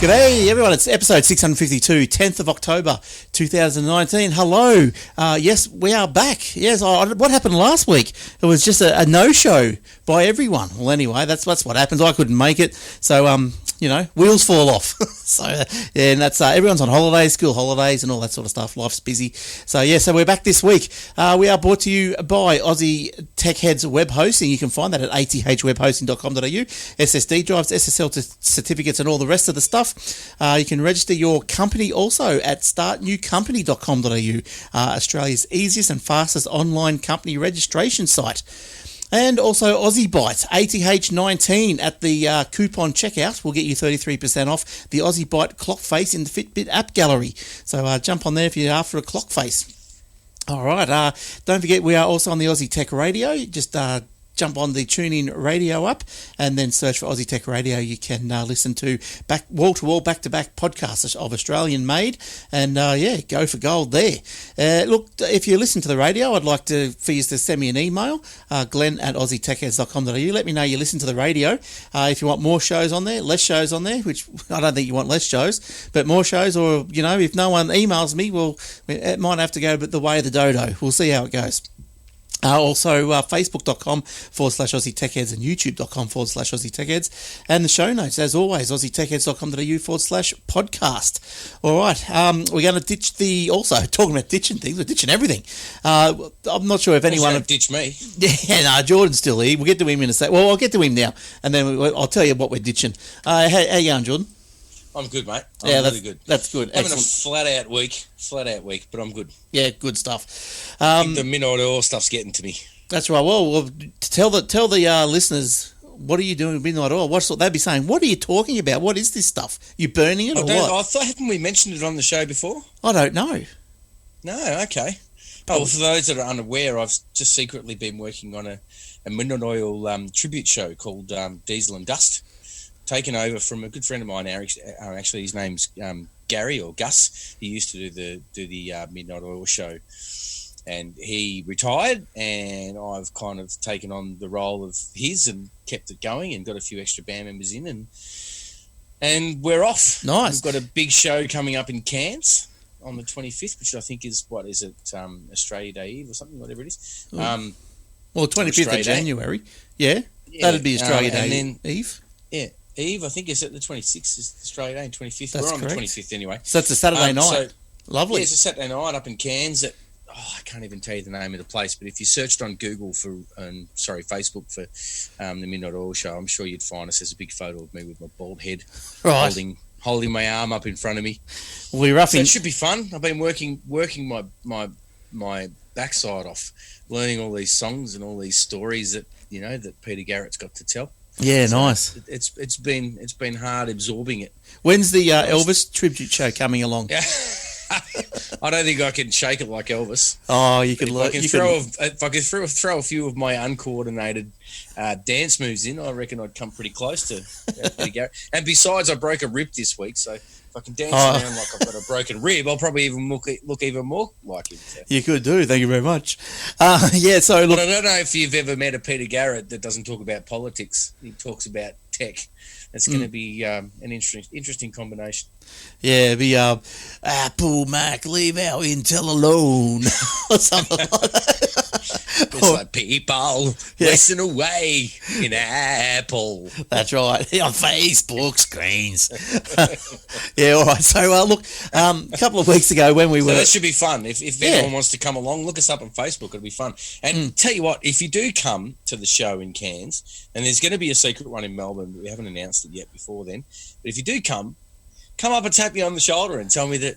G'day everyone, it's episode 652, 10th of October 2019. Hello, yes, we are back. Yes, what happened last week? It was just a no-show by everyone. Well, anyway, that's what happens. I couldn't make it, so, wheels fall off. So, yeah, and that's, everyone's on holidays, school holidays and all that sort of stuff. Life's busy. So, yeah, so we're back this week. We are brought to you by Aussie Tech Heads Web Hosting. You can find that at athwebhosting.com.au. SSD drives, SSL certificates and all the rest of the stuff. You can register your company also at startnewcompany.com.au, Australia's easiest and fastest online company registration site. And also Aussie Byte, ATH19 at the coupon checkout will get you 33% off the Aussie Byte clock face in the Fitbit app gallery. So jump on there if you're after a clock face. All right, don't forget we are also on the Aussie Tech Radio. Just jump on the TuneIn Radio app and then search for Aussie Tech Radio. You can listen to wall-to-wall, back-to-back podcasts of Australian made and, go for gold there. Look, if you listen to the radio, I'd like for you to send me an email, glenn@aussietechheads.com.au. Let me know you listen to the radio. If you want more shows on there, less shows on there, which I don't think you want less shows, but more shows or, if no one emails me, well, it might have to go the way of the dodo. We'll see how it goes. Also, facebook.com/Aussie Tech Heads and youtube.com/Aussie Tech Heads. And the show notes, as always, aussietechheads.com.au/podcast. All right, we're going to ditch talking about ditching things, we're ditching everything. I'm not sure if anyone... ditch me. Yeah, no, Jordan's still here. We'll get to him in a sec. Well, I'll get to him now, and then I'll tell you what we're ditching. How you going, Jordan? I'm good, mate. I'm really good. That's good. Having a flat out week, but I'm good. Yeah, good stuff. The midnight oil stuff's getting to me. That's right. Well, tell the listeners, what are you doing with midnight oil? They'd be saying, what are you talking about? What is this stuff? You burning it or what? Haven't we mentioned it on the show before? I don't know. No, okay. Oh, well, for those that are unaware, I've just secretly been working on a midnight oil tribute show called Diesel and Dust. Taken over from a good friend of mine. Actually, his name's Gary or Gus. He used to do the Midnight Oil show, and he retired. And I've kind of taken on the role of his and kept it going, and got a few extra band members in, and we're off. Nice. We've got a big show coming up in Cairns on the 25th, which I think is Australia Day Eve or something, whatever it is. Well, 25th of January. Yeah, that'd be Australia Day Eve. Yeah. Eve, I think it's at the 26th, is Australia Day, and 25th. That's We're on correct. the 25th anyway. So it's a Saturday night. So, lovely. Yeah, it's a Saturday night up in Cairns. I can't even tell you the name of the place, but if you searched on Google Facebook for the Midnight Oil Show, I'm sure you'd find us. There's a big photo of me with my bald head, right, holding my arm up in front of me. We're roughing. So it should be fun. I've been working my backside off, learning all these songs and all these stories that Peter Garrett's got to tell. Yeah, so nice. It's been hard absorbing it. When's the Elvis tribute show coming along? Yeah. I don't think I can shake it like Elvis. Oh, you could. If I could throw a few of my uncoordinated dance moves in, I reckon I'd come pretty close to Peter Garrett. And besides, I broke a rib this week, so if I can dance around like I've got a broken rib, I'll probably even look even more like him. So. You could do. Thank you very much. Yeah. So look, but I don't know if you've ever met a Peter Garrett that doesn't talk about politics. He talks about tech. It's going to be an interesting combination. Yeah, be Apple, Mac, leave our Intel alone, or something like that. It's like people listen away in Apple. That's right, on Facebook screens. Yeah, all right. So look, a couple of weeks ago when we were... that should be fun. If anyone wants to come along, look us up on Facebook. It'll be fun. And tell you what, if you do come to the show in Cairns, and there's going to be a secret one in Melbourne, we haven't announced it yet before then, but if you do come up and tap me on the shoulder and tell me that,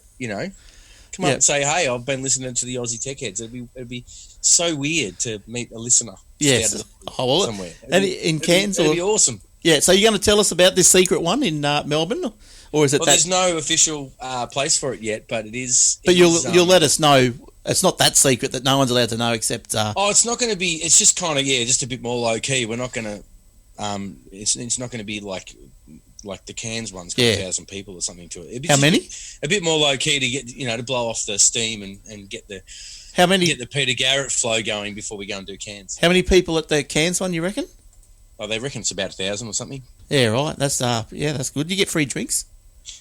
come up and say, hey, I've been listening to the Aussie Tech Heads. It'd be so weird to meet a listener. Yes. Somewhere. In Cairns? It'd be awesome. Yeah, so you're going to tell us about this secret one in Melbourne? Or is it there's no official place for it yet, but it is... But you'll let us know. It's not that secret that no one's allowed to know except... it's not going to be... It's just kind of, just a bit more low-key. We're not going to... It's not going to be like the Cairns one's got 1,000 people or something to it. How many? A bit more low key to get to blow off the steam and get the Peter Garrett flow going before we go and do Cairns. How many people at the Cairns one, you reckon? Oh, they reckon it's about 1,000 or something. Yeah, right. That's that's good. You get free drinks.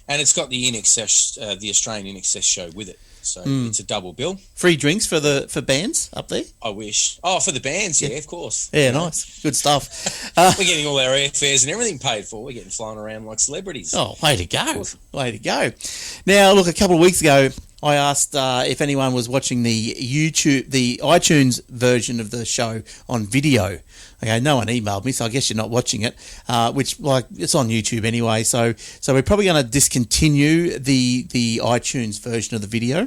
And it's got the the Australian In Excess show with it. So it's a double bill. Free drinks for bands up there? I wish. Oh, for the bands, yeah, of course. Yeah, nice. Good stuff. We're getting all our airfares and everything paid for. We're getting flown around like celebrities. Oh, way to go. Way to go. Now, look, a couple of weeks ago, I asked if anyone was watching the iTunes version of the show on video. Okay, no one emailed me, so I guess you're not watching it, which, like, it's on YouTube anyway. So we're probably going to discontinue the iTunes version of the video.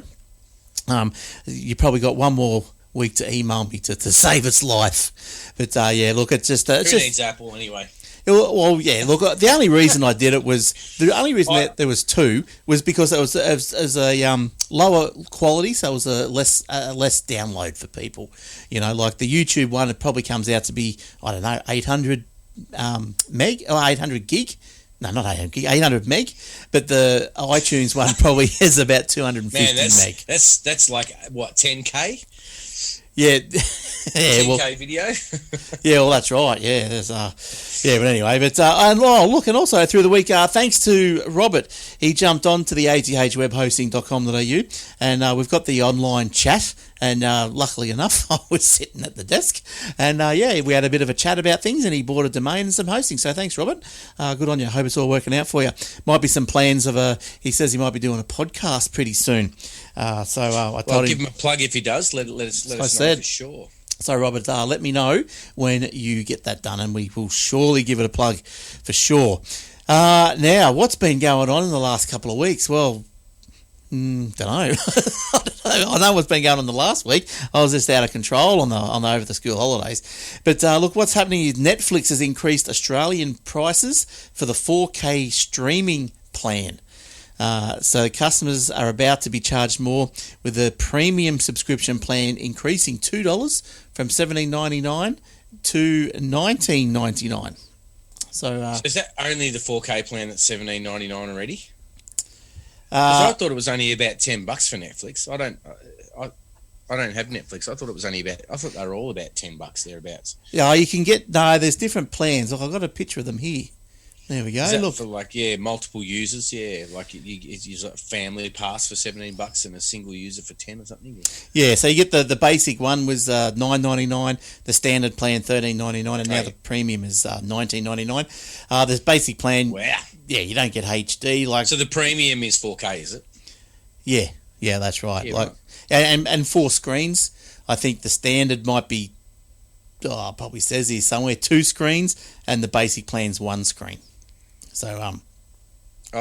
You probably got one more week to email me to save its life. But, yeah, look, it's just... Who needs Apple anyway? Well, yeah, look, the only reason I did it was... The only reason that there was two was because it was a lower quality, so it was a less download for people. You know, like the YouTube one, it probably comes out to be, I don't know, 800 meg or 800 gig. No, not 800 gig, 800 meg. But the iTunes one probably is about 250 meg. That's like, what, 10K? Yeah, 10K video. Yeah, well, that's right. Yeah, there's but anyway, but and look, and also through the week, thanks to Robert, he jumped on to the athwebhosting.com.au, and we've got the online chat. And luckily enough, I was sitting at the desk, and we had a bit of a chat about things, and he bought a domain and some hosting. So thanks, Robert. Good on you. Hope it's all working out for you. Might be some plans of he says he might be doing a podcast pretty soon. I told him, give him a plug if he does. Let us know for sure. So, Robert, let me know when you get that done, and we will surely give it a plug for sure. Now, what's been going on in the last couple of weeks? Well, don't know. I know what's been going on the last week. I was just out of control on the over the school holidays. But look, what's happening is Netflix has increased Australian prices for the 4K streaming plan. So customers are about to be charged more, with the premium subscription plan increasing $2 from $17.99 to $19.99. So is that only the 4K plan that's $17.99 already? Because I thought it was only about $10 for Netflix. I don't have Netflix. I thought they were all about $10 thereabouts. Yeah, you can get there's different plans. Look, I've got a picture of them here. There we go. Is that look for multiple users? Yeah, like you use a family pass for $17 and a single user for $10 or something. Yeah, so you get the basic one was $9.99, the standard plan $13.99, and now the premium is $19.99. This basic plan, wow. Yeah, you don't get HD. So the premium is 4K, is it? Yeah, that's right. Yeah, right. And 4 screens. I think the standard might be, probably says here somewhere 2 screens, and the basic plan's 1 screen. So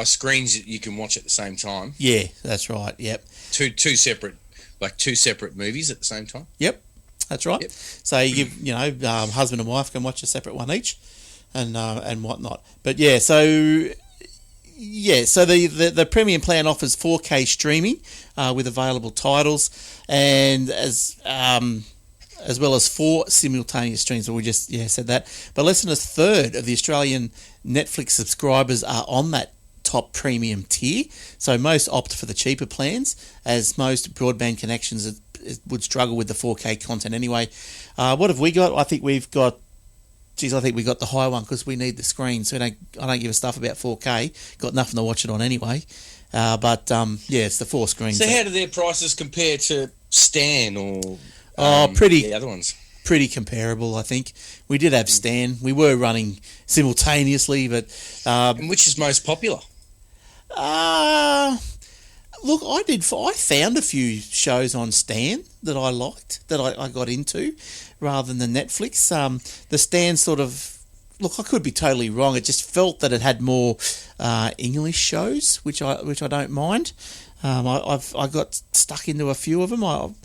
screens you can watch at the same time. Yeah, that's right. Yep. Two separate movies at the same time. Yep, that's right. Yep. So you give husband and wife can watch a separate one each, and whatnot. But yeah, so the premium plan offers 4K streaming with available titles, and as well as 4 simultaneous streams. We just said that. But less than a third of the Australian Netflix subscribers are on that top premium tier. So most opt for the cheaper plans, as most broadband connections would struggle with the 4K content anyway. What have we got? I think we got the high one because we need the screen. So I don't give a stuff about 4K. Got nothing to watch it on anyway. It's the 4 screens. So how do their prices compare to Stan or... the other ones. Pretty comparable, I think. We did have Stan. We were running simultaneously, but... and which is most popular? Look, I found a few shows on Stan that I liked, that I got into, rather than the Netflix. The Stan sort of... Look, I could be totally wrong. It just felt that it had more English shows, which I don't mind. I got stuck into a few of them.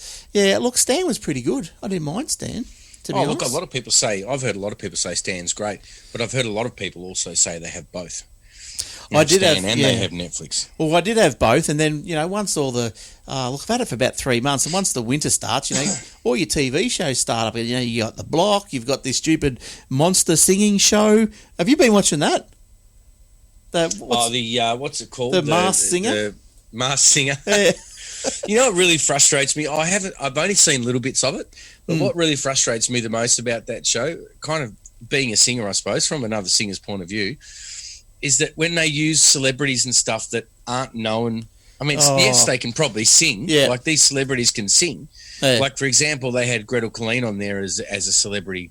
Stan was pretty good. I didn't mind Stan, to be honest. Look, I've heard a lot of people say Stan's great, but I've heard a lot of people also say they have both. They have Netflix. Well, I did have both, and then, once all the... I've had it for about 3 months, and once the winter starts, all your TV shows start up. You got The Block, you've got this stupid monster singing show. Have you been watching that? What's it called? The Masked Singer? The Masked Singer. Yeah. You know what really frustrates me? I've only seen little bits of it, but what really frustrates me the most about that show, kind of being a singer, I suppose, from another singer's point of view, is that when they use celebrities and stuff that aren't known, I mean, Oh. yes, they can probably sing. Yeah. Like these celebrities can sing. Yeah. Like, for example, they had Gretel Colleen on there as a celebrity,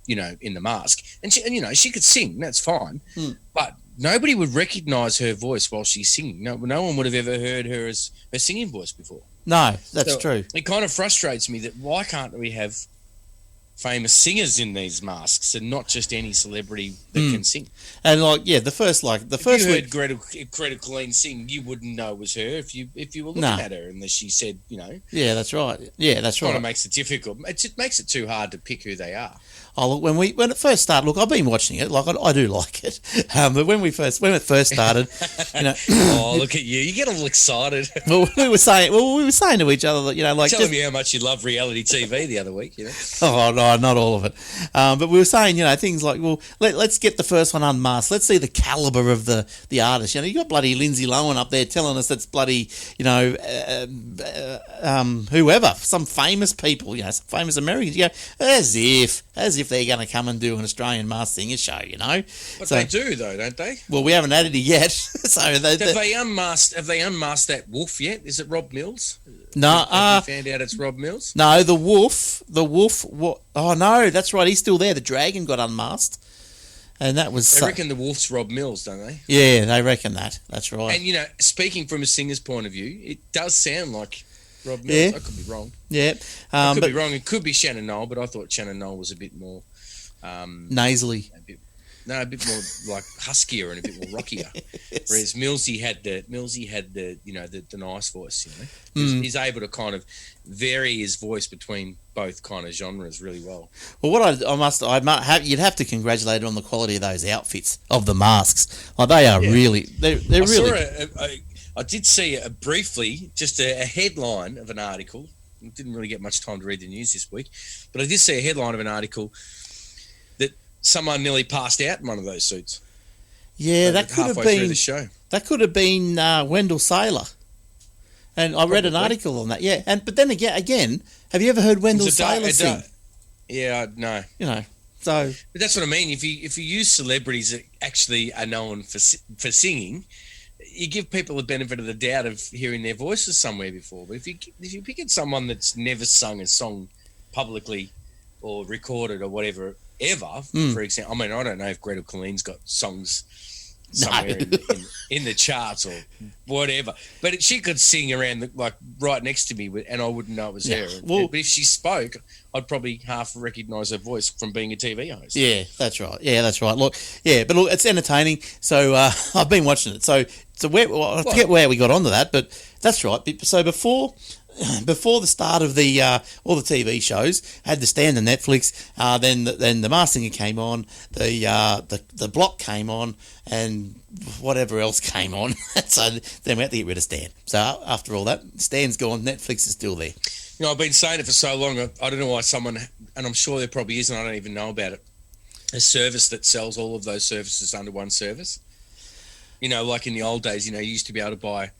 you know, in The Mask. And she could sing. That's fine. But nobody would recognise her voice while she's singing. No one would have ever heard her as her singing voice before. No, that's So true. It kind of frustrates me that why can't we have famous singers in these masks and not just any celebrity that can sing? And the first If you heard Gretel Colleen sing, you wouldn't know it was her if you were looking at her unless she said, you know. Yeah, that's right. Yeah, that's right. Kind of makes it difficult. It makes it too hard to pick who they are. Oh, look, when it first started, look, I've been watching it. Like, I do like it. But when it first started, you know. Oh, look at you! You get all excited. Well, we were saying to each other that, you know, like, Telling me how much you love reality TV the other week, you know. Oh no, not all of it. But we were saying, you know, things like, well, let's get the first one unmasked. Let's see the caliber of the artist. You know, you got bloody Lindsay Lohan up there telling us that's bloody, you know, whoever, some famous people, you know, some famous Americans. You go, as if they're going to come and do an Australian Masked Singer show, you know. But they do, though, don't they? Well, we haven't added it yet. So Have they unmasked that wolf yet? Is it Rob Mills? No, have you found out it's Rob Mills? No, the wolf. What? Oh no, that's right. He's still there. The dragon got unmasked, and that was. They reckon the wolf's Rob Mills, don't they? Yeah, they reckon that. That's right. And you know, speaking from a singer's point of view, it does sound like Rob Mills. Yeah. I could be wrong. Yeah, I could be wrong. It could be Shannon Noel, but I thought Shannon Noel was a bit more nasally. a bit more like huskier and a bit more rockier. Yes. Whereas Millsy had the you know the nice voice. You know, he's able to kind of vary his voice between both kind of genres really well. Well, what you'd have to congratulate him on the quality of those outfits of the masks. Like, they are really, they're really. I did see briefly just a headline of an article. I didn't really get much time to read the news this week, but I did see a headline of an article that someone nearly passed out in one of those suits. Yeah, that could have been through the show. That could have been Wendell Saylor, and I read an article on that. Yeah, but then again, have you ever heard Wendell Saylor sing? Yeah, no. You know, so. But that's what I mean. If you use celebrities that actually are known for singing, you give people the benefit of the doubt of hearing their voices somewhere before. But if you pick at someone that's never sung a song publicly or recorded or whatever ever, for example, I mean, I don't know if Gretel Colleen's got songs somewhere in the charts or whatever, but she could sing around like right next to me, and I wouldn't know it was her. Well, but if she spoke, I'd probably half recognise her voice from being a TV host. Yeah, that's right. Look, it's entertaining. So I've been watching it. So I forget where we got onto that, but that's right. So before the start of the all the TV shows had to stand on Netflix. Then the Masked Singer came on, the Block came on, and whatever else came on. So then we had to get rid of Stan. So after all that, Stan's gone. Netflix is still there. You know, I've been saying it for so long. I don't know why someone, and I'm sure there probably is, and I don't even know about it, a service that sells all of those services under one service. You know, like in the old days, you know, you used to be able to buy.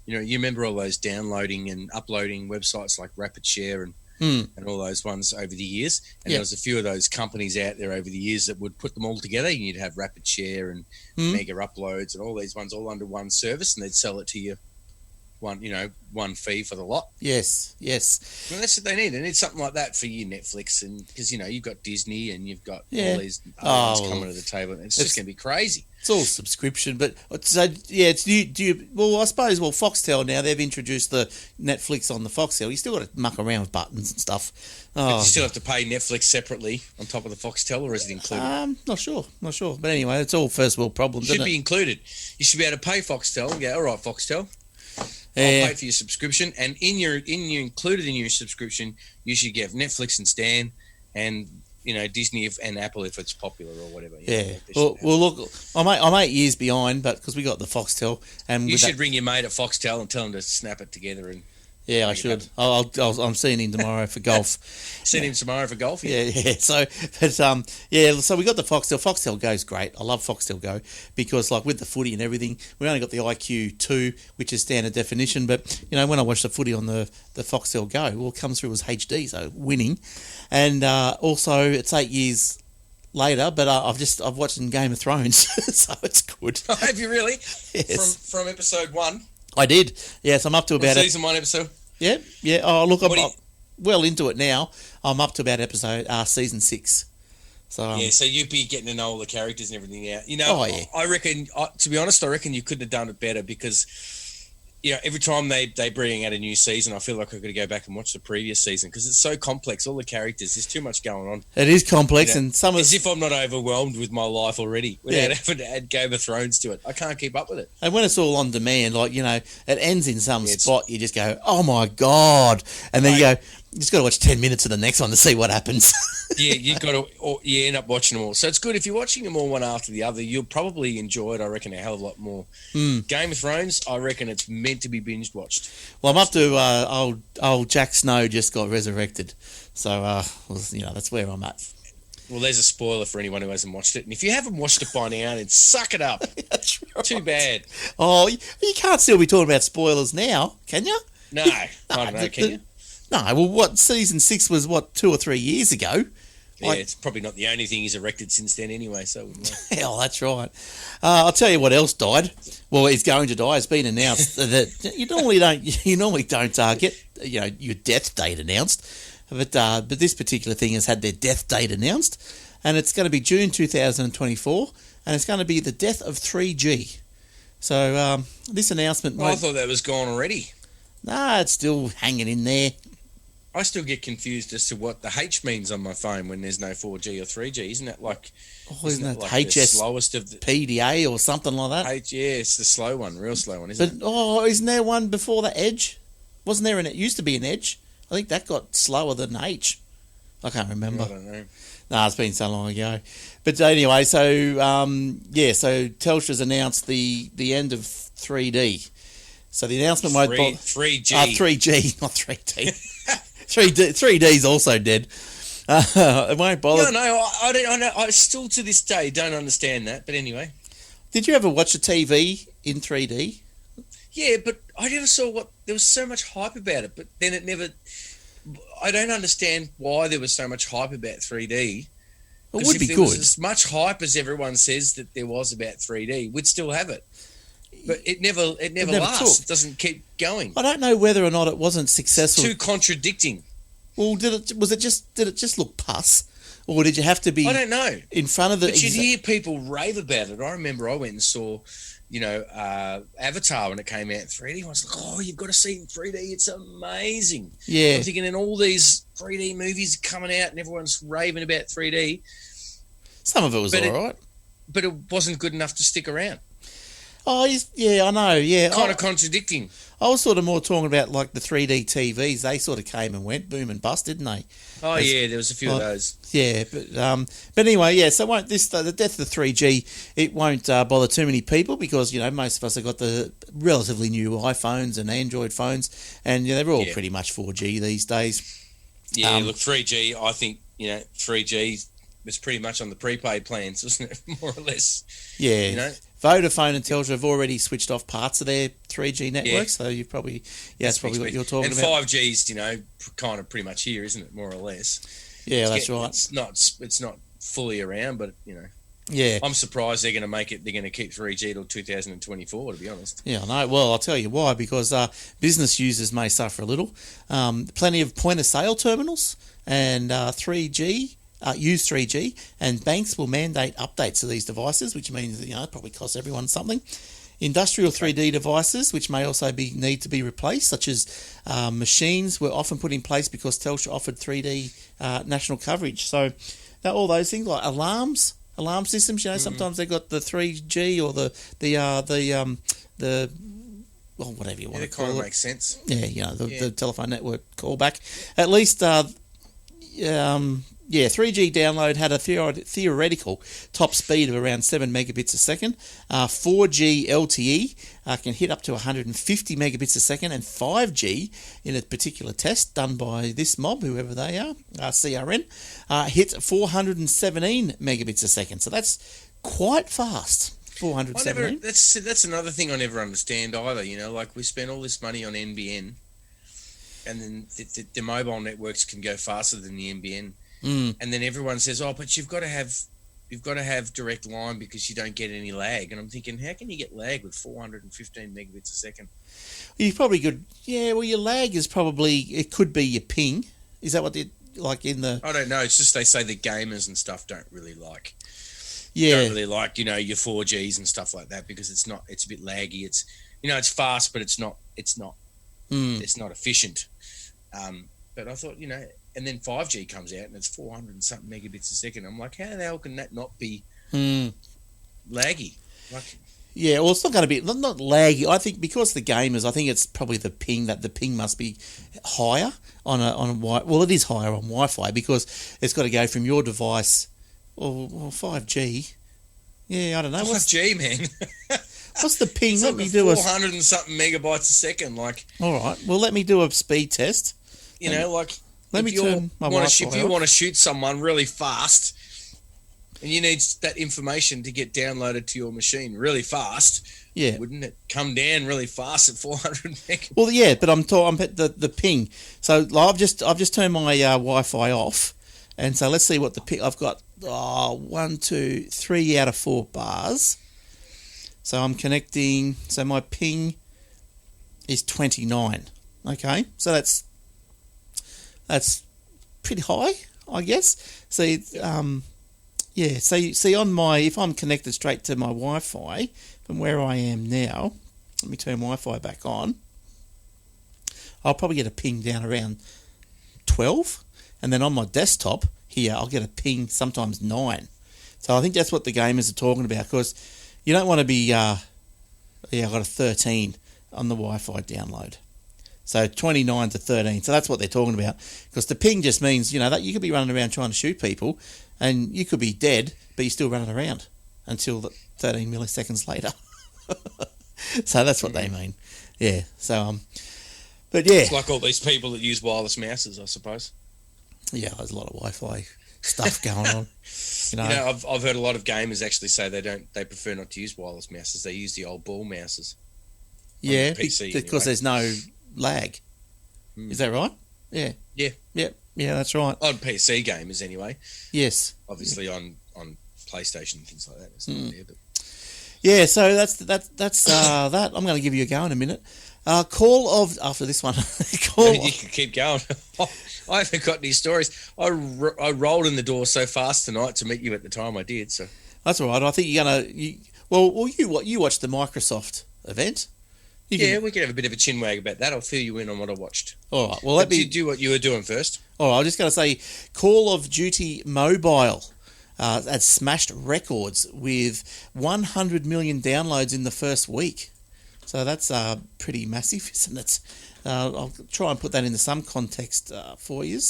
You know, you remember all those downloading and uploading websites like Rapid Share and all those ones over the years. And there was a few of those companies out there over the years that would put them all together. You'd have Rapid Share and Mega Uploads and all these ones all under one service, and they'd sell it to you one fee for the lot. Yes. Well, that's what they need. They need something like that for your Netflix, and because you know you've got Disney and you've got all these other ones coming to the table. It's just going to be crazy. It's all subscription, but so it's I suppose Foxtel now they've introduced the Netflix on the Foxtel. You still got to muck around with buttons and stuff. But you still have to pay Netflix separately on top of the Foxtel, or is it included? Not sure. But anyway, it's all first world problems. It should be included. You should be able to pay Foxtel and go, all right, Foxtel, I'll pay for your subscription, and included in your subscription, you should get Netflix and Stan, and you know Disney and Apple if it's popular or whatever. Well, look, I'm 8 years behind, but because we got the Foxtel, and you should ring your mate at Foxtel and tell him to snap it together and. Yeah, I should. I'm seeing him tomorrow for golf. Seeing him tomorrow for golf? Yeah. So we got the Foxtel. Foxtel Go's great. I love Foxtel Go because, like, with the footy and everything, we only got the IQ2, which is standard definition. But, you know, when I watch the footy on the Foxtel Go, it comes through as HD, so winning. And also, it's 8 years later, but I've watched in Game of Thrones, so it's good. Have you really? Yes. From episode 1? I did. Yes, I'm up to about season 1 episode. Yeah. Oh, look, I'm well into it now. I'm up to about season 6. So so you'd be getting to know all the characters and everything out. I reckon. To be honest, I reckon you couldn't have done it better because, every time they bring out a new season, I feel like I've got to go back and watch the previous season because it's so complex. All the characters, there's too much going on. It is complex, and as if I'm not overwhelmed with my life already without having to add Game of Thrones to it. I can't keep up with it. And when it's all on demand, it ends in some spot, you just go, "Oh my god!" And then you just got to watch 10 minutes of the next one to see what happens. You've got to, or you end up watching them all. So it's good if you're watching them all one after the other. You'll probably enjoy it, I reckon, a hell of a lot more. Game of Thrones, I reckon it's meant to be binge watched. Well, I'm up to old Jack Snow just got resurrected, so that's where I'm at. Well, there's a spoiler for anyone who hasn't watched it, and if you haven't watched it by now, then suck it up. That's right. Too bad. Oh, you can't still be talking about spoilers now, can you? No, I don't know. Can you? No, well, season 6 was 2 or 3 years ago. Yeah, it's probably not the only thing he's erected since then anyway, so... Hell, that's right. I'll tell you what else died. Well, he's going to die. It's been announced that you normally don't get your death date announced, but this particular thing has had their death date announced, and it's going to be June 2024, and it's going to be the death of 3G. So this announcement... I thought that was gone already. Nah, it's still hanging in there. I still get confused as to what the H means on my phone when there's no 4G or 3G. Isn't that like... isn't that like HS the slowest of the... PDA or something like that? It's the slow one, real slow one, isn't it? But, isn't there one before the Edge? Wasn't there it used to be an Edge? I think that got slower than H. I can't remember. I don't know. No, it's been so long ago. But anyway, so Telstra's announced the end of 3D. So the announcement won't... 3G. 3G, not 3D. 3D's also dead. It won't bother. No, I still to this day don't understand that. But anyway, did you ever watch a TV in 3D? Yeah, but I never saw there was so much hype about it. But then it never. I don't understand why there was so much hype about 3D. It would be if there good. was as much hype as everyone says that there was about 3D, we'd still have it. But it never lasts. It doesn't keep going. I don't know whether or not it wasn't successful. It's too contradicting. Well, did it just look pus, or did you have to be? I don't know. In front of the. But you'd hear people rave about it. I remember I went and saw, Avatar when it came out in 3D. I was like, oh, you've got to see it in 3D. It's amazing. Yeah. I'm thinking, and all these 3D movies are coming out, and everyone's raving about 3D. Some of it was all right, but it wasn't good enough to stick around. Oh, yeah, I know, yeah. Kind of contradicting. I was sort of more talking about like the 3D TVs. They sort of came and went, boom and bust, didn't they? Oh, there was a few of those. Yeah, but anyway, yeah. So the death of the 3G, it won't bother too many people because most of us have got the relatively new iPhones and Android phones, and they're all pretty much 4G these days. Yeah, look, 3G. I think 3G was pretty much on the prepaid plans, wasn't it? More or less. Yeah. Vodafone and Telstra have already switched off parts of their 3G network, so you've probably, that's probably what you're talking about. And 5G's, kind of pretty much here, isn't it? More or less. Yeah, that's right. It's not fully around, but yeah, I'm surprised they're going to make it. They're going to keep 3G till 2024. To be honest. Yeah, I know. Well, I'll tell you why. Because business users may suffer a little. Plenty of point of sale terminals and 3G. Use 3G, and banks will mandate updates to these devices, which means it probably costs everyone something. Industrial 3D devices, which may also need to be replaced, such as machines, were often put in place because Telstra offered 3D national coverage. So all those things like alarm systems. Sometimes they got the 3G or the well, whatever you want to call it. It kind of makes sense. Yeah, the telephone network callback. At least. 3G download had a theoretical top speed of around 7 megabits a second. 4G LTE can hit up to 150 megabits a second, and 5G, in a particular test done by this mob, whoever they are, CRN, hit 417 megabits a second. So that's quite fast. 417. That's another thing I never understand either. Like we spend all this money on NBN, and then the mobile networks can go faster than the NBN. And then everyone says, oh, but you've got to have you've got to have direct line because you don't get any lag. And I'm thinking, how can you get lag with 415 megabits a second? You probably could. Yeah, well, your lag is probably, it could be your ping. Is that what they like in the? I don't know. It's just they say the gamers and stuff don't really like. Yeah. Don't really like, your 4Gs and stuff like that because it's a bit laggy. It's, it's fast, but it's not efficient. But I thought, and then 5G comes out and it's 400 and something megabits a second. I'm like, how the hell can that not be laggy? Like, yeah, well, it's not going to be not laggy. I think because the gamers, I think it's probably the ping must be higher on a well, it is higher on Wi-Fi because it's got to go from your device. Well, 5G. Yeah, I don't know. 5G, man. What's the ping? It's Let like me do 400 and something megabytes a second. Like, all right. Well, let me do a speed test. Let me turn my Wi-Fi if you want to shoot someone really fast, and you need that information to get downloaded to your machine really fast, wouldn't it come down really fast at 400 megabytes? Well, yeah, but I'm talking the ping. So I've just turned my Wi-Fi off, and so let's see what the ping. I've got 1, 2, 3 out of 4 bars. So I'm connecting. So my ping is 29. Okay, so that's pretty high, I guess. So so you see if I'm connected straight to my Wi-Fi from where I am now, let me turn Wi-Fi back on. I'll probably get a ping down around 12, and then on my desktop here, I'll get a ping sometimes 9. So I think that's what the gamers are talking about, because you don't want to be. I got a 13 on the Wi-Fi download. So 29 to 13. So that's what they're talking about. Because the ping just means, that you could be running around trying to shoot people and you could be dead, but you're still running around until 13 milliseconds later. So that's what they mean. Yeah. So, but yeah. It's like all these people that use wireless mouses, I suppose. Yeah, there's a lot of Wi-Fi stuff going on. I've heard a lot of gamers actually say they prefer not to use wireless mouses. They use the old ball mouses. Yeah, PC, because there's no lag. Is that right? Yeah. Yeah. Yep. Yeah, that's right. On PC gamers, anyway. Yes. Obviously, on PlayStation and things like that, it's not there. But yeah, so that's that. I'm going to give you a go in a minute. After this one. You can keep going. I haven't got any stories. I rolled in the door so fast tonight to meet you at the time I did. So that's all right. I think you're gonna. You watched the Microsoft event. We can have a bit of a chinwag about that. I'll fill you in on what I watched. All right. Well, let me do what you were doing first. All right. I'm just going to say, Call of Duty Mobile has smashed records with 100 million downloads in the first week. So that's pretty massive, isn't it? I'll try and put that into some context for you.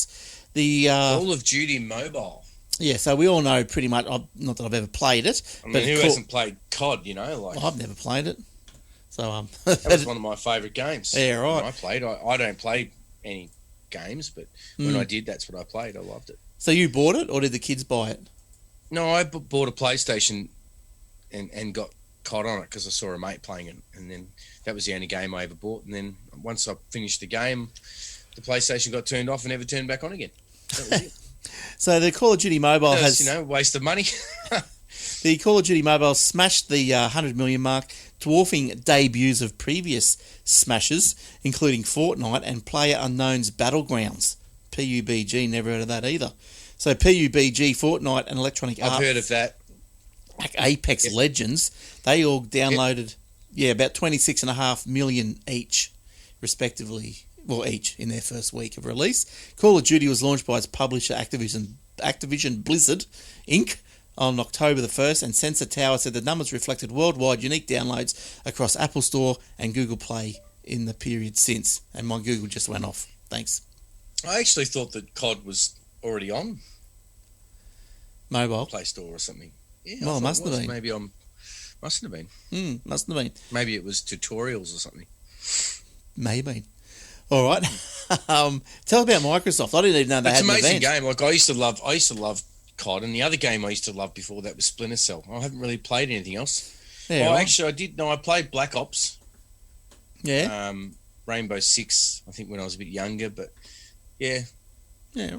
Call of Duty Mobile. Yeah, so we all know pretty much. Not that I've ever played it. I mean, who hasn't played COD? I've never played it. So that was one of my favourite games. Yeah, right. When I played. I don't play any games, but when I did, that's what I played. I loved it. So you bought it, or did the kids buy it? No, I bought a PlayStation and got COD on it because I saw a mate playing it, and then that was the only game I ever bought. And then once I finished the game, the PlayStation got turned off and never turned back on again. That was it. So the Call of Duty Mobile has, waste of money. The Call of Duty Mobile smashed the 100 million mark, dwarfing debuts of previous smashes, including Fortnite and PlayerUnknown's Battlegrounds. PUBG, never heard of that either. So PUBG, Fortnite, and Electronic Arts. I've heard of that. Like Apex Legends, they all downloaded, about 26.5 million each, respectively. Well, each in their first week of release. Call of Duty was launched by its publisher Activision Blizzard Inc. on October the 1st, and Sensor Tower said the numbers reflected worldwide unique downloads across Apple Store and Google Play in the period since. And my Google just went off. Thanks. I actually thought that COD was already on mobile Play Store or something. Yeah, well, it must have been. Maybe mustn't have been. Mustn't have been. Maybe it was tutorials or something. Maybe. All right. Tell about Microsoft. I didn't even know they had an event. It's an amazing game. Like I used to love COD, and the other game I used to love before that was Splinter Cell. I haven't really played anything else. Yeah, right. Actually, I did. No, I played Black Ops. Yeah. Rainbow Six. I think when I was a bit younger, but yeah, Yeah.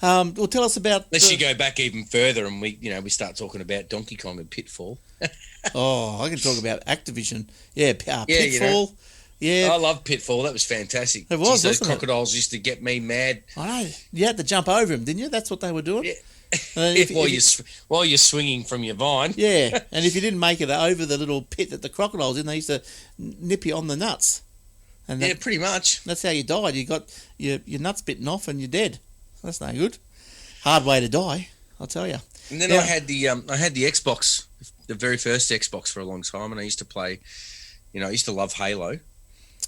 Well, tell us about... Unless you go back even further and we start talking about Donkey Kong and Pitfall. Oh, I can talk about Activision. Yeah, Yeah, Pitfall. Yeah. I love Pitfall. That was fantastic. It was, those wasn't crocodiles used to get me mad. I know. You had to jump over them, didn't you? That's what they were doing. Yeah. While you're swinging from your vine. Yeah, and if you didn't make it over the little pit that the crocodiles in, they used to nip you on the nuts. And Yeah, pretty much. that's how you died. You got your nuts bitten off and you're dead. That's no good. Hard way to die, I'll tell you. And then I had the Xbox, the very first Xbox for a long time, and I used to play. I used to love Halo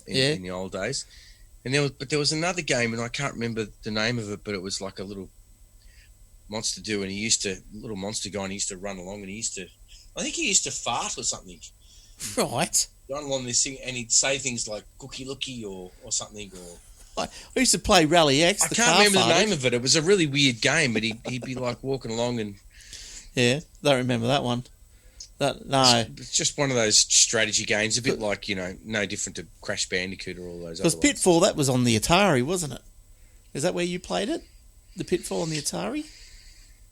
in the old days. And there was another game, and I can't remember the name of it, but it was like a little monster do, and little monster guy, and he used to run along, and I think he used to fart or something. Right. Run along this thing, and he'd say things like "cookie lookie" or something, or I used to play Rally X. I can't remember the name of it. It was a really weird game, but he'd be like walking along and yeah, don't remember that one. No, it's just one of those strategy games, a bit like no different to Crash Bandicoot or all those. Because other Pitfall, that was on the Atari, wasn't it? Is that where you played it? The Pitfall on the Atari?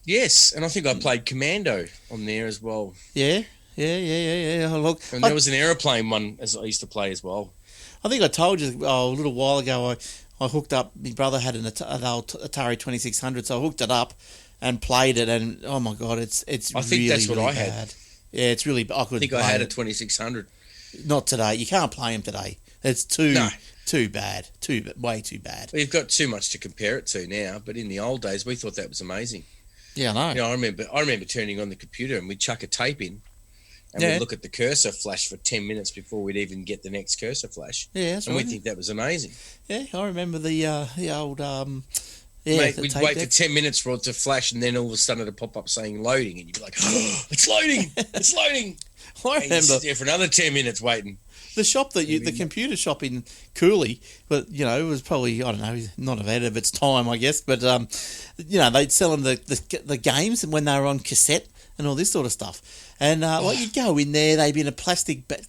Yes, and I think I played Commando on there as well. Yeah. Look, And there was an aeroplane one as I used to play as well. I think I told you a little while ago. I hooked up. My brother had an old Atari 2600, so I hooked it up and played it. And oh my god, it's I think really, that's what really I had. bad. Yeah, it's really. I couldn't. I think I had a 2600. Not today. You can't play them today. It's too bad. Way too bad. We've got too much to compare it to now, but in the old days, we thought that was amazing. Yeah, I know. I remember turning on the computer and we'd chuck a tape in, and we'd look at the cursor flash for 10 minutes before we'd even get the next cursor flash. Yeah, that's right. And we'd think that was amazing. Yeah, I remember the old. Mate, we'd wait for 10 minutes for it to flash, and then all of a sudden it'd pop up saying loading, and you'd be like, oh, it's loading! It's loading! I and remember. you'd sit there for another 10 minutes waiting. The shop the computer shop in Cooley, but it was probably, I don't know, not ahead of its time, I guess. But they'd sell them the games when they were on cassette and all this sort of stuff. And you'd go in there, they'd be in a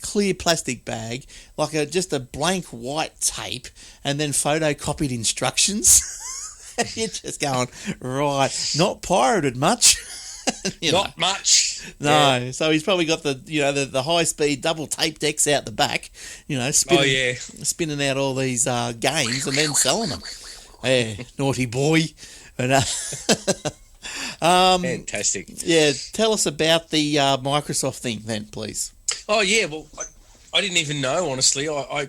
clear plastic bag, like just a blank white tape, and then photocopied instructions. You're just going, right, not pirated much. Not much. No, yeah. So he's probably got the high speed double tape decks out the back, spinning out all these games and then selling them. Yeah, naughty boy. But, fantastic. Yeah, tell us about the Microsoft thing then, please. Oh yeah, well, I didn't even know, honestly. I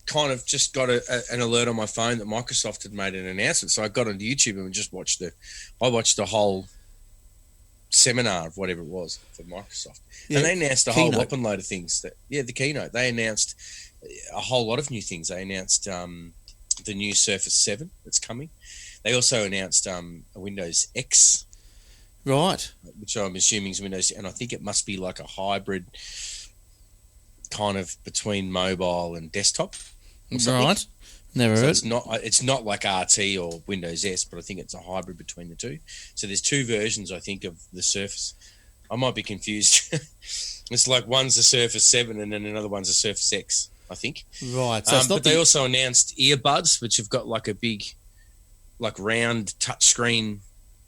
kind of just got an alert on my phone that Microsoft had made an announcement, so I got on YouTube and just watched the whole seminar of whatever it was for Microsoft, and they announced a whole weapon load of things. The keynote. They announced a whole lot of new things. They announced the new Surface 7 that's coming. They also announced a Windows X, right, which I'm assuming is Windows, and I think it must be like a hybrid kind of between mobile and desktop. Right. Never heard. It's not like RT or Windows S, but I think it's a hybrid between the two. So there's two versions, I think, of the Surface. I might be confused. It's like one's the Surface 7 and then another one's the Surface X, I think. Right. So but they also announced earbuds, which have got like a big, like round touchscreen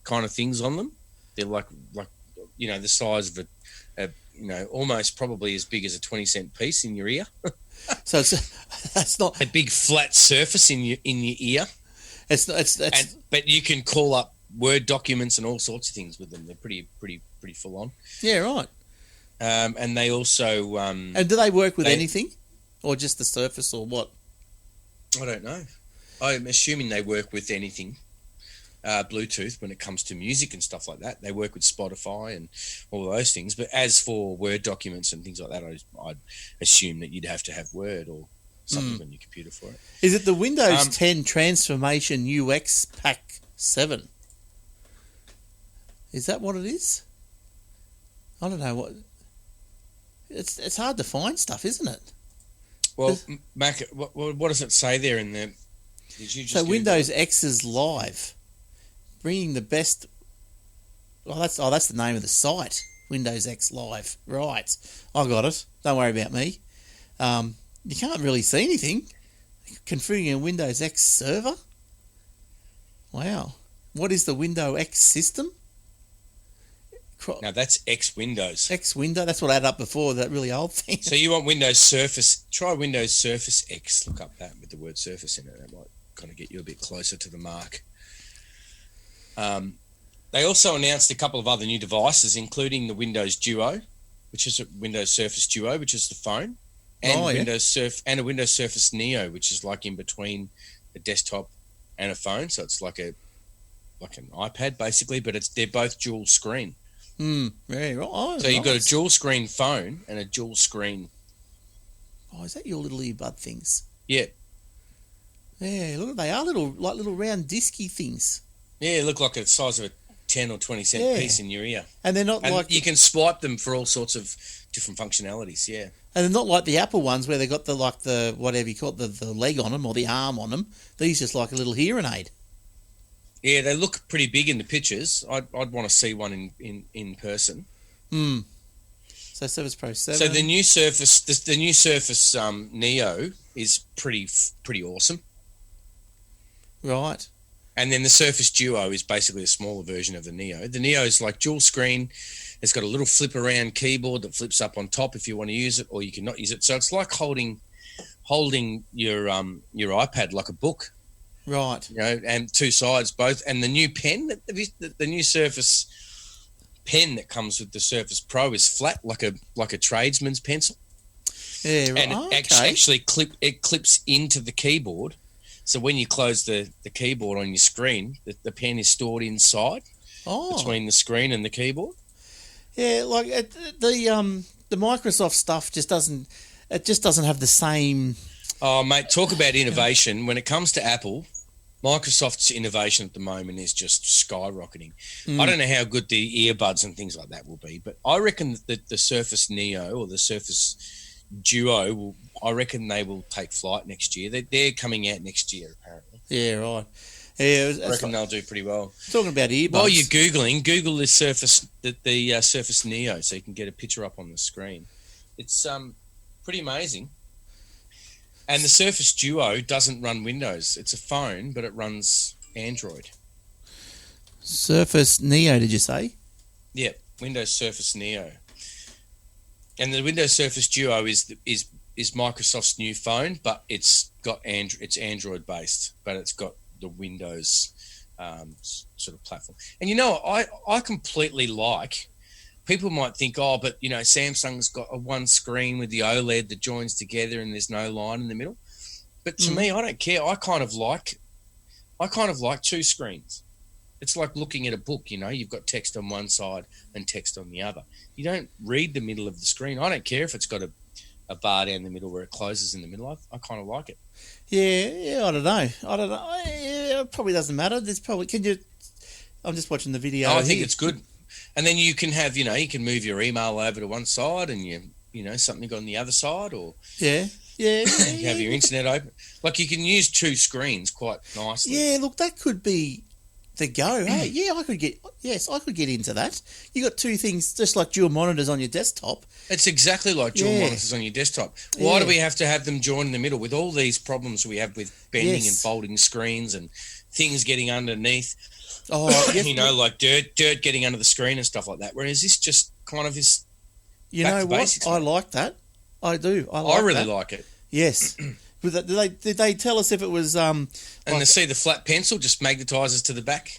kind of things on them. They're like the size of almost probably as big as a 20-cent piece in your ear. So that's not a big flat surface in your ear. But you can call up Word documents and all sorts of things with them. They're pretty full on. Yeah, right. And they also and do they work with anything, or just the Surface, or what? I don't know. I'm assuming they work with anything. Bluetooth when it comes to music and stuff like that. They work with Spotify and all those things. But as for Word documents and things like that, I'd assume that you'd have to have Word or something on your computer for it. Is it the Windows 10 Transformation UX Pack 7? Is that what it is? I don't know what. It's hard to find stuff, isn't it? Well, Mac, what does it say there in the? Did you just so Windows X is live. Bringing the best. That's the name of the site. Windows X Live. Right, I got it. Don't worry about me. You can't really see anything. Configuring a Windows X server. Wow. What is the Windows X system? No, that's X Windows. X window. That's what I had up before. That really old thing. So you want Windows Surface? Try Windows Surface X. Look up that with the word Surface in it. That might kind of get you a bit closer to the mark. They also announced a couple of other new devices, including the Windows Duo, which is a Windows Surface Duo, which is the phone, and a Windows Surface Neo, which is like in between a desktop and a phone. So it's like an iPad basically, but they're both dual screen. Very right. Oh, so you've got a dual screen phone and a dual screen. Oh, is that your little earbud things? Yeah. Yeah, look, they are little round disky things. Yeah, look like the size of a 10 or 20 cent piece in your ear. And they're not you can swipe them for all sorts of different functionalities, yeah. And they're not like the Apple ones where they got the whatever you call it, the leg on them or the arm on them. These just like a little hearing aid. Yeah, they look pretty big in the pictures. I'd want to see one in person. So Surface Pro 7. So the new Surface Neo is pretty awesome. Right. And then the Surface Duo is basically a smaller version of the Neo. The Neo is like dual screen. It's got a little flip around keyboard that flips up on top if you want to use it, or you can not use it. So it's like holding your iPad like a book. Right. You know, and two sides both. And the new pen, the new Surface pen that comes with the Surface Pro is flat like a tradesman's pencil. Yeah, right. And it actually clips into the keyboard. So when you close the keyboard on your screen, the pen is stored inside between the screen and the keyboard. Yeah, like the Microsoft stuff just doesn't have the same. Oh, mate, talk about innovation. When it comes to Apple, Microsoft's innovation at the moment is just skyrocketing. I don't know how good the earbuds and things like that will be, but I reckon that the Surface Neo or the Surface Duo, I reckon they will take flight next year. They're coming out next year, apparently. Yeah, right. Yeah, I reckon they'll do pretty well. Talking about earbuds. While you're Googling, Google the Surface Neo so you can get a picture up on the screen. It's pretty amazing. And the Surface Duo doesn't run Windows. It's a phone, but it runs Android. Surface Neo, did you say? Yeah, Windows Surface Neo. And the Windows Surface Duo is Microsoft's new phone, but it's Android based, but it's got the Windows sort of platform. And you know, I completely like. People might think, oh, but you know, Samsung's got a one screen with the OLED that joins together, and there's no line in the middle. But to me, I don't care. I kind of like two screens. It's like looking at a book. You know, you've got text on one side and text on the other. You don't read the middle of the screen. I don't care if it's got a bar down the middle where it closes in the middle. I kind of like it. Yeah, I don't know. Yeah, it probably doesn't matter. There's probably I'm just watching the video. I think it's good. And then you can have, you can move your email over to one side and something on the other side, or yeah. You have your internet open. Like you can use two screens quite nicely. Yeah, look, that could be the go. Hey, yeah, I could get into that. You got two things, just like dual monitors on your desktop. It's exactly like dual monitors on your desktop. Why do we have to have them join in the middle with all these problems we have with bending and folding screens and things getting underneath? Oh, like dirt getting under the screen and stuff like that. Whereas this just kind of is. You know what? Basics, I like that. I do. I really like it. Yes. Did they tell us if it was and to see the flat pencil just magnetises to the back.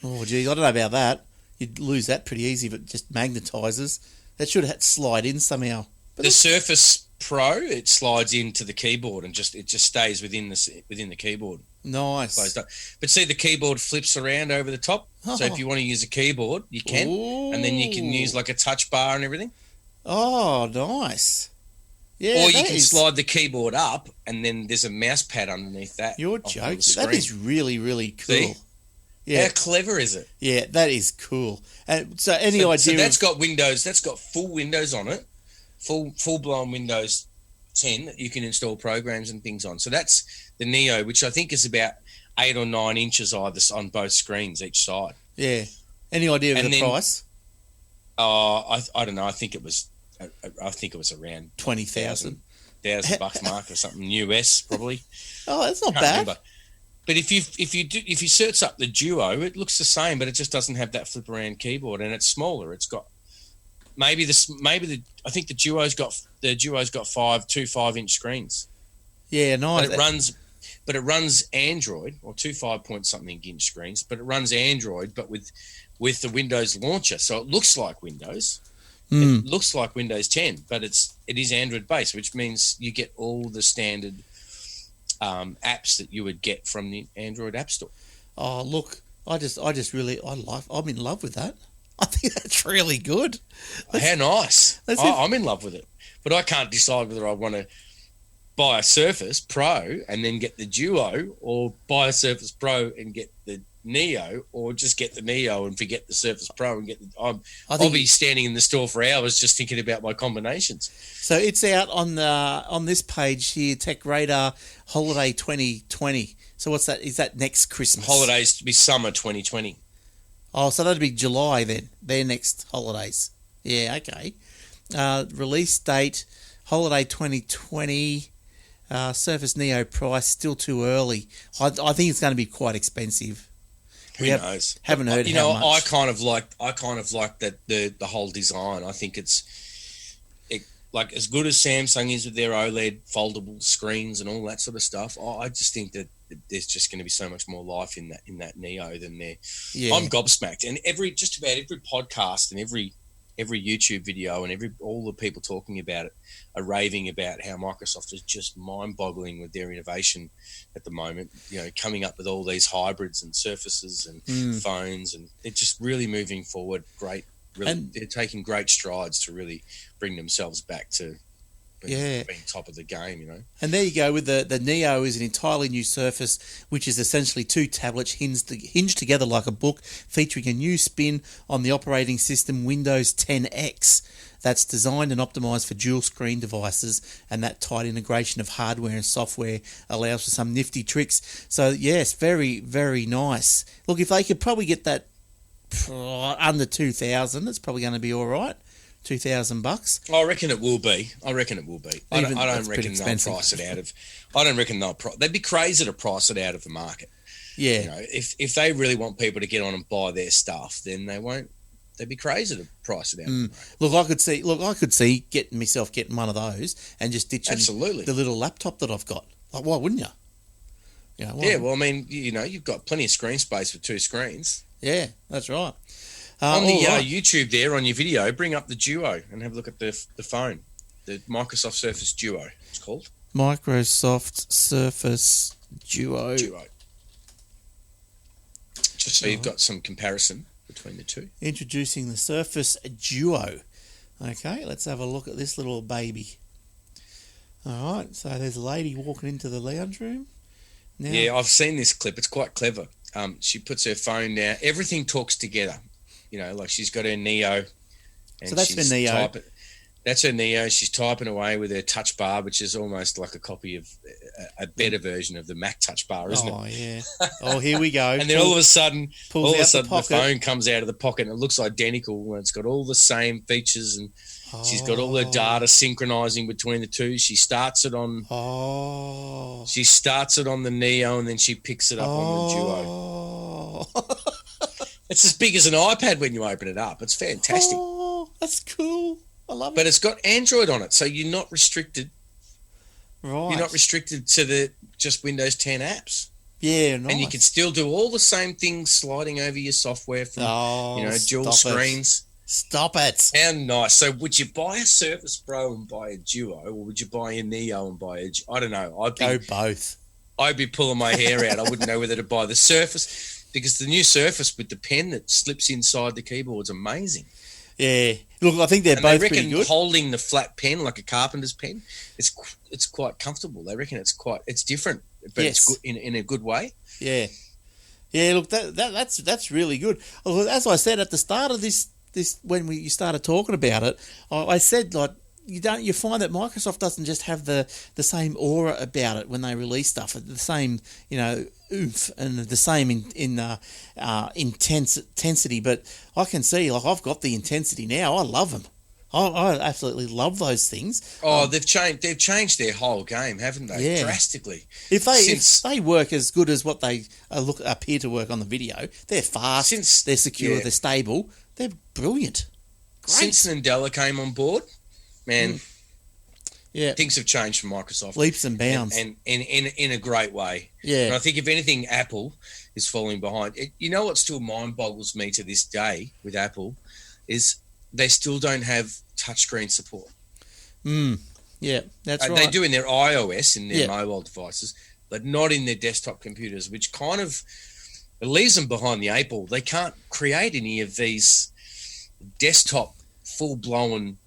Oh, geez, I don't know about that. You'd lose that pretty easy if it just magnetises. That should slide in somehow. But the Surface Pro, it slides into the keyboard and it just stays within the keyboard. Nice. But see, the keyboard flips around over the top. So if you want to use a keyboard, you can. Ooh. And then you can use like a touch bar and everything. Oh, nice. Yeah, or you can slide the keyboard up and then there's a mouse pad underneath that. You're joking. That is really, really cool. See? Yeah. How clever is it? Yeah, that is cool. And so idea? So that's got Windows. That's got full Windows on it. Full blown Windows 10 that you can install programs and things on. So that's the Neo, which I think is about 8 or 9 inches either on both screens each side. Yeah. Any idea of the price? I don't know. I think it was around $20,000 $1,000 mark or something US probably. Oh, that's not bad. Remember. But if you search up the Duo, it looks the same, but it just doesn't have that flip around keyboard, and it's smaller. It's got I think the Duo's got two 5-inch screens. Yeah, nice. But it runs Android, or two 5-point-something inch screens, but it runs Android, but with the Windows launcher. So it looks like Windows. It looks like Windows 10, but it is Android based, which means you get all the standard apps that you would get from the Android App Store. Oh, look, I'm in love with that. I think that's really good. How nice. I'm in love with it. But I can't decide whether I want to buy a Surface Pro and then get the Duo, or buy a Surface Pro and get the Neo, or just get the Neo and forget the Surface Pro and get the... I'll be standing in the store for hours just thinking about my combinations. So it's out on this page here, Tech Radar Holiday 2020. So what's that? Is that next Christmas? Holidays to be summer 2020. Oh, so that'd be July then. Their next holidays. Yeah, okay. Release date, Holiday 2020. Surface Neo price, still too early. I think it's going to be quite expensive. Who knows? Haven't heard how much. I kind of like that the whole design. I think it's like as good as Samsung is with their OLED foldable screens and all that sort of stuff. I just think that there's just going to be so much more life in that Neo than there. Yeah. I'm gobsmacked, and just about every podcast and every YouTube video and all the people talking about it are raving about how Microsoft is just mind-boggling with their innovation at the moment. You know, coming up with all these hybrids and Surfaces and phones, and they're just really moving forward. Great, really, they're taking great strides to really bring themselves back to being top of the game. You know, and there you go with the Neo is an entirely new Surface, which is essentially two tablets hinged together like a book, featuring a new spin on the operating system Windows 10X. That's designed and optimized for dual screen devices, and that tight integration of hardware and software allows for some nifty tricks. So yes, very, very nice. Look, if they could probably get that under 2,000, it's probably going to be all right. $2,000. I reckon it will be. I reckon I don't reckon they'll price it out of. I don't reckon they'd be crazy to price it out of the market. Yeah. You know, if they really want people to get on and buy their stuff, then they won't. They'd be crazy to price it out. Look, I could see getting one of those and just ditching the little laptop that I've got. Like, why wouldn't you? Well, I mean, you've got plenty of screen space for two screens. Yeah, that's right. On the YouTube there, on your video, bring up the Duo and have a look at the phone. The Microsoft Surface Duo, it's called. Microsoft Surface Duo. Just so you've got some comparison between the two. Introducing the Surface Duo. Okay, let's have a look at this little baby. All right, so there's a lady walking into the lounge room. Now, yeah, I've seen this clip. It's quite clever. She puts her phone down. Everything talks together. You know, like she's got her Neo. And so that's her Neo. That's her Neo. She's typing away with her touch bar, which is almost like a copy of a better version of the Mac touch bar, isn't it? Oh, yeah. Oh, here we go. And then all of a sudden the phone comes out of the pocket and it looks identical. It's got all the same features, and she's got all her data synchronizing between the two. She starts it on the Neo, and then she picks it up on the Duo. It's as big as an iPad when you open it up. It's fantastic. Oh, that's cool. I love it. But it's got Android on it, so you're not restricted. Right. You're not restricted to the just Windows 10 apps. Yeah, nice. And you can still do all the same things, sliding over your software from dual screens. Stop it. How nice. So would you buy a Surface Pro and buy a Duo, or would you buy a Neo and buy I don't know. Go both. I'd be pulling my hair out. I wouldn't know whether to buy the Surface, because the new Surface with the pen that slips inside the keyboard is amazing. Yeah. Look, I think they're both pretty good. Holding the flat pen like a carpenter's pen, it's quite comfortable. They reckon it's different, but it's good in a good way. Yeah. Yeah, look, that's really good. As I said at the start of this when you started talking about it, I said, like, you find that Microsoft doesn't just have the same aura about it when they release stuff, the same oomph and the same intensity. But I can see, like, I've got the intensity now. I love them. I absolutely love those things. Oh, they've changed their whole game, haven't they? Yeah. Drastically. If they work as good as what they appear to work on the video, they're fast, they're secure, they're stable, they're brilliant. Great. Since Nadella came on board, man, yeah, things have changed for Microsoft. Leaps and bounds. And in a great way. Yeah. And I think, if anything, Apple is falling behind. You know what still mind boggles me to this day with Apple is they still don't have touchscreen support. Yeah, that's right. They do in their iOS, in their mobile devices, but not in their desktop computers, which kind of leaves them behind the eight ball. They can't create any of these desktop full-blown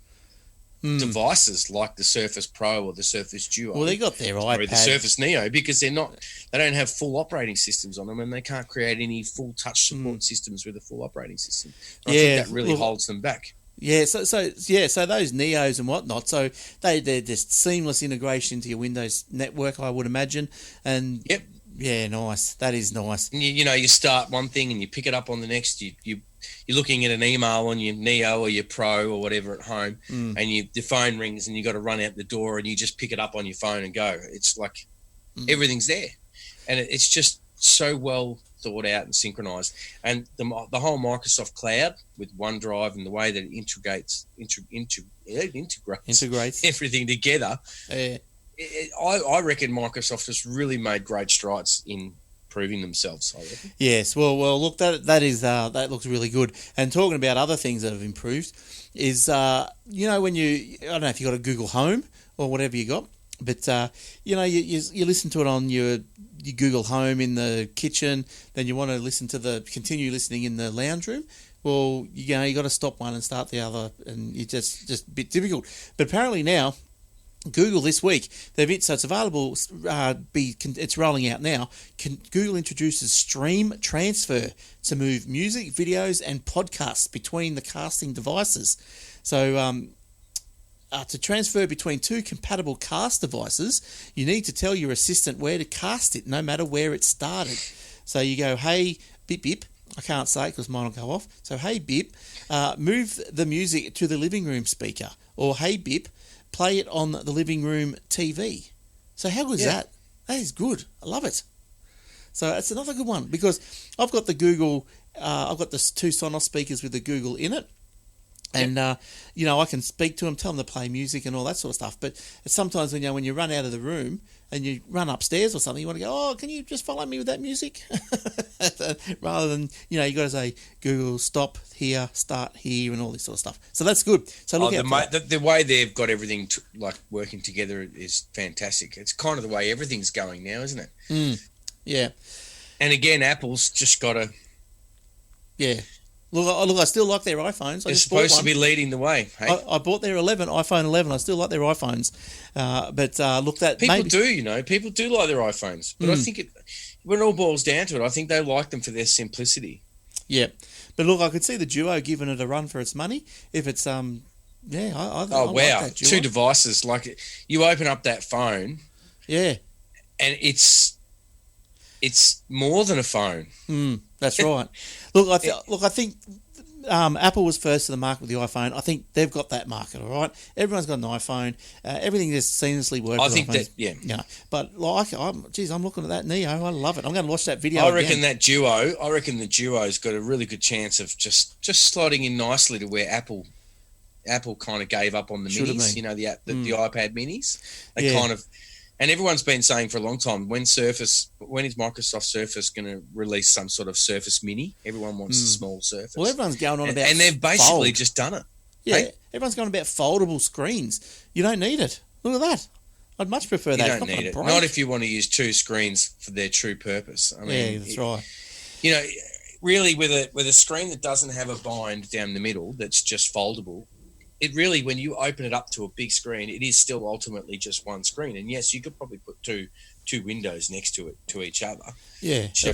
devices like the Surface Pro or the Surface Duo. Well, they got their iPad. Or the Surface Neo, because they don't have full operating systems on them, and they can't create any full touch support systems with a full operating system. I think that really holds them back. Yeah, so those Neos and whatnot, so they're just seamless integration into your Windows network, I would imagine. And yeah, nice. That is nice. And you start one thing and you pick it up on the next. You're looking at an email on your Neo or your Pro or whatever at home, and the phone rings and you got to run out the door and you just pick it up on your phone and go. It's like everything's there, and it's just so well thought out and synchronized. And the whole Microsoft Cloud with OneDrive and the way that it integrates everything together. I reckon Microsoft has really made great strides in proving themselves. I reckon. Yes, well, look, that looks really good. And talking about other things that have improved is, when I don't know if you got a Google Home or whatever you got, but you listen to it on your Google Home in the kitchen, then you want to continue listening in the lounge room. Well, you got to stop one and start the other, and it's just a bit difficult. But apparently now, Google this week, so it's available, it's rolling out now. Google introduces Stream Transfer to move music, videos, and podcasts between the casting devices. So to transfer between two compatible cast devices, you need to tell your assistant where to cast it, no matter where it started. So you go, hey, bip, bip. I can't say it because mine will go off. So, hey, bip, move the music to the living room speaker. Or, hey, bip, play it on the living room TV. So how good is that? That is good. I love it. So it's another good one because I've got the Google, I've got the two Sonos speakers with the Google in it. And, I can speak to them, tell them to play music and all that sort of stuff. But sometimes when you run out of the room and you run upstairs or something, you want to go, oh, can you just follow me with that music? Rather than, you got to say, Google, stop here, start here, and all this sort of stuff. So that's good. So look the way they've got everything working together is fantastic. It's kind of the way everything's going now, isn't it? Yeah. And again, Apple's just got to... Yeah. Look, I still like their iPhones. They're supposed to be leading the way. Hey? I bought their iPhone 11. I still like their iPhones. People do like their iPhones. But I think when it all boils down to it, I think they like them for their simplicity. Yeah. But look, I could see the Duo giving it a run for its money. If it's, I wow. like that Duo. Two devices. Like, you open up that phone. Yeah. And it's more than a phone. That's right. Look, I think Apple was first to the market with the iPhone. I think they've got that market. All right, everyone's got an iPhone. Everything just seamlessly works. I think iPhones. But I'm looking at that Neo. I love it. I'm going to watch that video. I reckon the Duo's got a really good chance of just slotting in nicely to where Apple kind of gave up on the minis. The iPad minis. They kind of. And everyone's been saying for a long time, when is Microsoft Surface going to release some sort of Surface Mini? Everyone wants a small Surface. Well, everyone's going on about and they've basically just done it. Yeah, hey? Everyone's going about foldable screens. You don't need it. Look at that. I'd much prefer that. You don't need it. Not if you want to use two screens for their true purpose. I mean, that's right. Really, with a screen that doesn't have a bind down the middle, that's just foldable. It really, when you open it up to a big screen, it is still ultimately just one screen. And yes, you could probably put two windows next to it, to each other. Yeah, you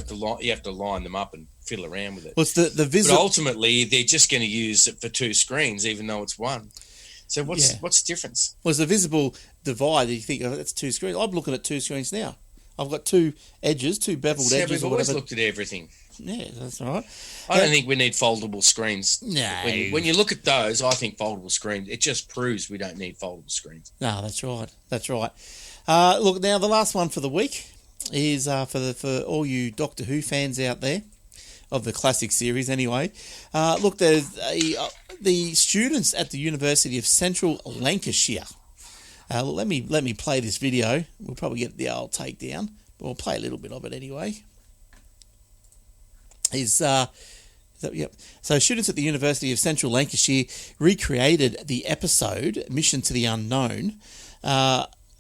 have to line them up and fiddle around with it. Well, it's the visible. But ultimately, they're just going to use it for two screens, even though it's one. So what's the difference? Well, it's the visible divide that you think, oh, that's two screens. I'm looking at two screens now. I've got two edges, two beveled edges. We've or always whatever. looked at everything. Yeah, that's all right. I don't think we need foldable screens. No. When you look at those, I think foldable screens, it just proves we don't need foldable screens. No, that's right. That's right. Look, now the last one for the week is for all you Doctor Who fans out there of the classic series. Anyway, look, there's the students at the University of Central Lancashire. Let me play this video. We'll probably get the old takedown, but we'll play a little bit of it anyway. Yep. So students at the University of Central Lancashire recreated the episode Mission to the Unknown.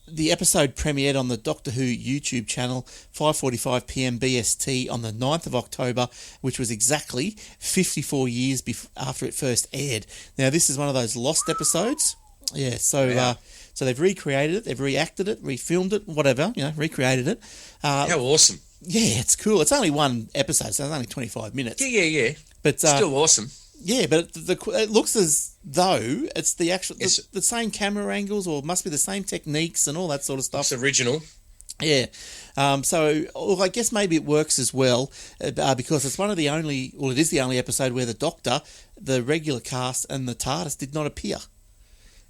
The episode premiered on the Doctor Who YouTube channel 5:45 p.m. BST on the 9th of October, which was exactly 54 years after it first aired. Now, this is one of those lost episodes. Yeah, so so they've recreated it, they've reacted it, refilmed it, whatever, recreated it. How awesome. Yeah, it's cool. It's only one episode, so it's only 25 minutes. Yeah. But still awesome. Yeah, but it looks as though it's the actual the same camera angles, or must be the same techniques and all that sort of stuff. It's original. Yeah. So I guess maybe it works as well because it's one of the only, well, it is the only episode where the Doctor, the regular cast, and the TARDIS did not appear.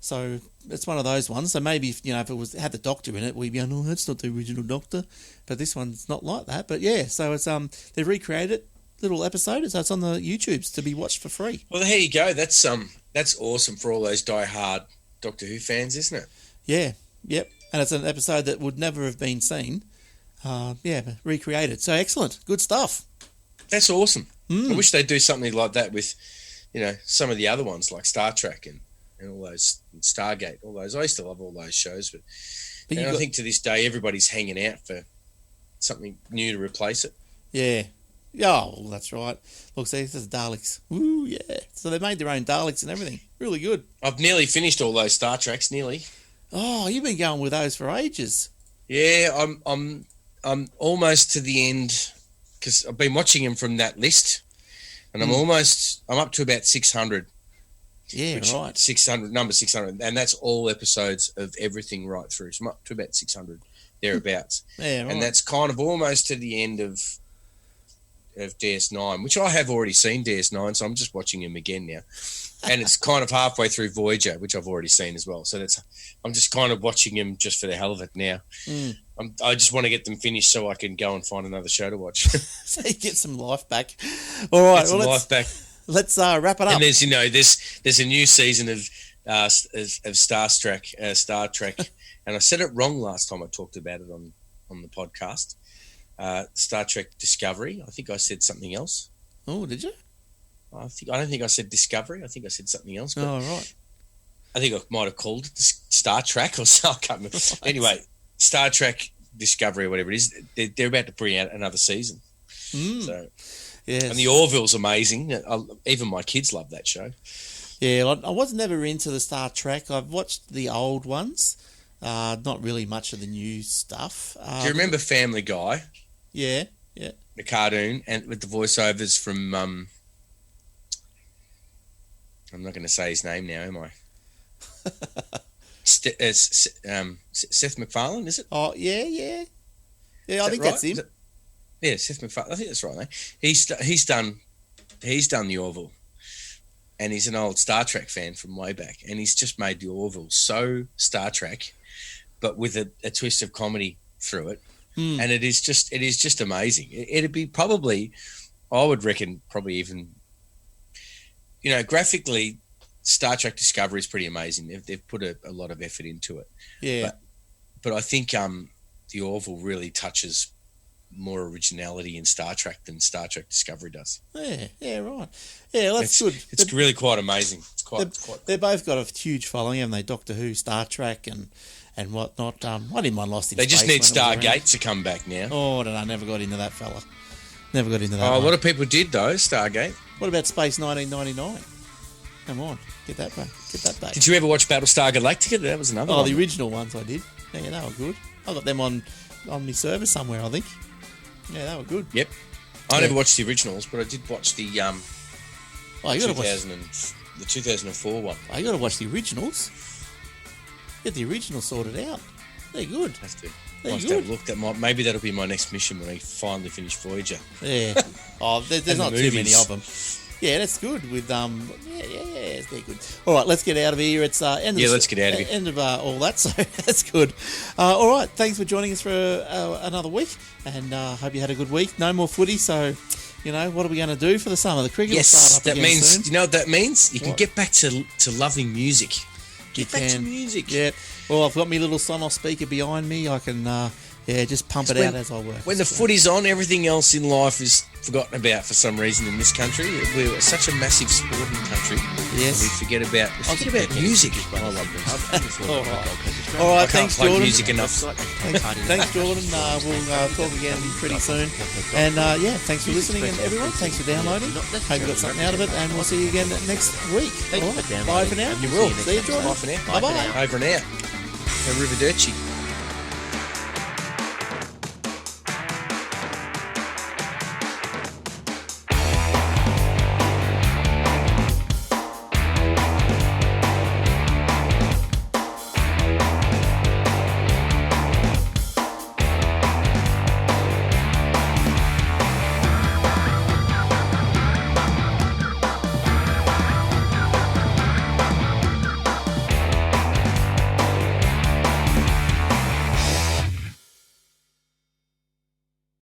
So it's one of those ones. So maybe if it had the Doctor in it, we'd be going, oh, that's not the original Doctor. But this one's not like that. But yeah, so it's they've recreated it. Little episode, so it's on the YouTubes to be watched for free. Well, there you go. That's awesome for all those die-hard Doctor Who fans, isn't it? Yeah, yep. And it's an episode that would never have been seen. But recreated. So excellent, good stuff. That's awesome. I wish they'd do something like that with, some of the other ones like Star Trek and all those, Stargate, all those. I used to love all those shows, but I think to this day everybody's hanging out for something new to replace it. Yeah. Oh, well, that's right. Look, see, this is Daleks. Ooh, yeah. So they made their own Daleks and everything. Really good. I've nearly finished all those Star Treks, nearly. Oh, you've been going with those for ages. Yeah, I'm almost to the end because I've been watching them from that list, and I'm up to about 600. Yeah, right. 600, number 600, and that's all episodes of everything right through. So I'm up to about 600 thereabouts. Yeah, right. And that's kind of almost to the end of DS9, which I have already seen DS9, so I'm just watching him again now. And it's kind of halfway through Voyager, which I've already seen as well. So I'm just kind of watching him just for the hell of it now. I just want to get them finished so I can go and find another show to watch. So you get some life back. All right, life back. Let's wrap it up. And there's a new season of Star Trek, and I said it wrong last time I talked about it on the podcast. Star Trek Discovery. I think I said something else. Oh, did you? I don't think I said Discovery. I think I said something else. But right. I think I might have called it Star Trek or something. Right. Anyway, Star Trek Discovery or whatever it is, they're about to bring out another season. So, yes. And the Orville's amazing. Even my kids love that show. Yeah, I was never into the Star Trek. I've watched the old ones. Not really much of the new stuff. Do you remember Family Guy? Yeah. The cartoon, and with the voiceovers from I'm not going to say his name now, am I? Seth MacFarlane, is it? Oh, yeah. Yeah, I think that's him. Seth MacFarlane. I think that's right. He's done the Orville, and he's an old Star Trek fan from way back, and he's just made the Orville so Star Trek, but with a twist of comedy through it. And it is just amazing. It'd be probably, I would reckon, probably even, graphically, Star Trek Discovery is pretty amazing. They've put a lot of effort into it. Yeah. But I think the Orville really touches more originality in Star Trek than Star Trek Discovery does. Yeah, right. Yeah, well, that's good. It's really quite amazing. It's quite. They've both got a huge following, haven't they? Doctor Who, Star Trek, and whatnot. I didn't mind Lost in Space. They just need Stargate to come back now. Oh, I never got into that fella. Never got into that. Oh, a lot of people did though. Stargate. What about Space 1999? Come on, get that back. Did you ever watch Battlestar Galactica? That was another one. Oh, the original ones I did. Yeah, they were good. I got them on my server somewhere, I think. Yeah, they were good. Yep. I never watched the originals, but I did watch the 2004 one. You got to watch the originals. Get the originals sorted out. They're good. Have to. I'll have to have a look. Maybe that'll be my next mission when I finally finish Voyager. Yeah. Oh, there's not too many of them. Yeah, that's good. With they're good. All right, let's get out of here. It's end. Of let's get out of here. End of all that. So that's good. All right, thanks for joining us for another week, and hope you had a good week. No more footy, so what are we going to do for the summer? The cricket will start up that again means soon. you know what that means. You can get back to loving music. Get back to can. music. Yeah. Well, I've got my little Sonos speaker behind me. I can just pump it out as I work. When the footy's on, everything else in life is forgotten about for some reason in this country. We're such a massive sporting country. Yes. We forget about music. I love it. All right, I can't thanks, play Jordan. music enough. Thanks, Jordan. We'll talk again pretty soon. And thanks for listening, and everyone, thanks for downloading. Hope you got something out of it, and we'll see you again next week. All right, bye for now. You will. See you, Jordan. Bye for now. Bye-bye. Over and out. Arrivederci.